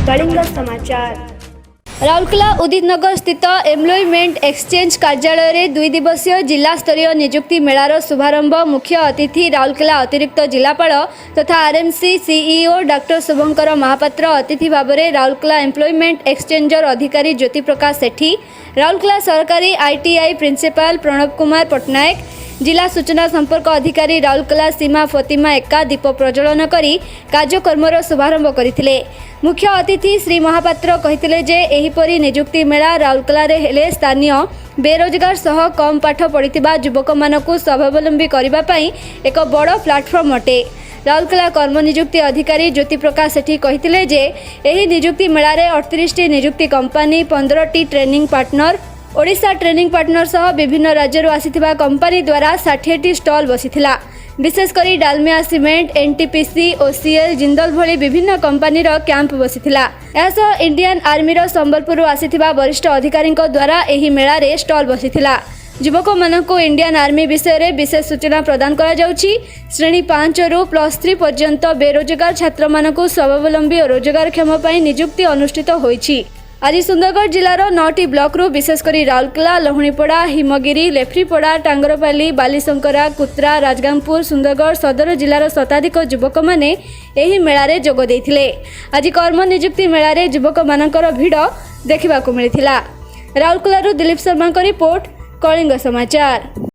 कलिंग समाचार। राउरकेला उदित नगर स्थित employment exchange कार्यालय में 2 दिवसीय जिला स्तरीय नियुक्ति मेलार शुभारंभ मुख्य अतिथि राउरकेला अतिरिक्त जिलापाल तथा आरएमसी सीईओ डॉक्टर शुभंकर महापात्र अतिथि भाव में राउरकेला एम्प्लॉयमेंट एक्सचेंजर अधिकारी ज्योति प्रकाश सेठी, राउरकेला सरकारी आईटीआई प्रिंसिपाल प्रणव कुमार पट्टनायक, जिला सूचना संपर्क अधिकारी राउरकेला सीमा फतिमा एक्का दीप प्रज्वलन करी कार्यक्रमर शुभारंभ करथिले। मुख्य अतिथि श्री महापात्र कहिथिले जे एहिपरि नियुक्ति मेला राउरकेला रे हेले स्थानीय बेरोजगार सह कम पाठ पढ़िथिबा युवक मानकु स्वावलंबी करिबा पई एक बड़ प्लाटफर्म अटे। राउरकेला कर्म नियुक्ति अधिकारी ज्योति प्रकाश सेठी कहिथिले जे एही नियुक्ति मेला रे 38 टी नियुक्ति company, 15 T training partner, Odisha training partner सह विभिन्न राज्यरू आसिथिबा कंपनी द्वारा 60 टी स्टॉल बसिथिला। विशेषकर Dalmia cement, NTPC, OCL, Jindal भली विभिन्न कंपनीर कैंप बसिथिला। एसह इंडियन आर्मीर संबलपुर आसिथिबा वरिष्ठ अधिकारी द्वारा एही मेला रे स्टॉल बसिथिला। युवक मानकु इंडियन आर्मी विषय रे विशेष सूचना प्रदान करा जाउछि। श्रेणी 5 रु +3 पर्यंत बेरोजगार छात्र मानकु स्वावलंबी और रोजगारक्षम पई नियुक्ति अनुष्ठित होईछि। आज सुंदरगढ़ जिलार 9टी ब्लॉक रु विशेषकर राउरकेला, लहुणीपड़ा, हिमगिरी, लेफ्रीपड़ा, टांगरपाली, बालीशंकरा, कुत्रा, राजगांगपुर, सुंदरगढ़ सदर जिलार शताधिक युवक माने एही मेला रे जोग देथिले। आज कर्म नियुक्ति मेला रे युवक मानकर भिड़ देखिबाकु मिलिथिला। राउरकेला रु दिलीप शर्मा को रिपोर्ट, कलिंग समाचार।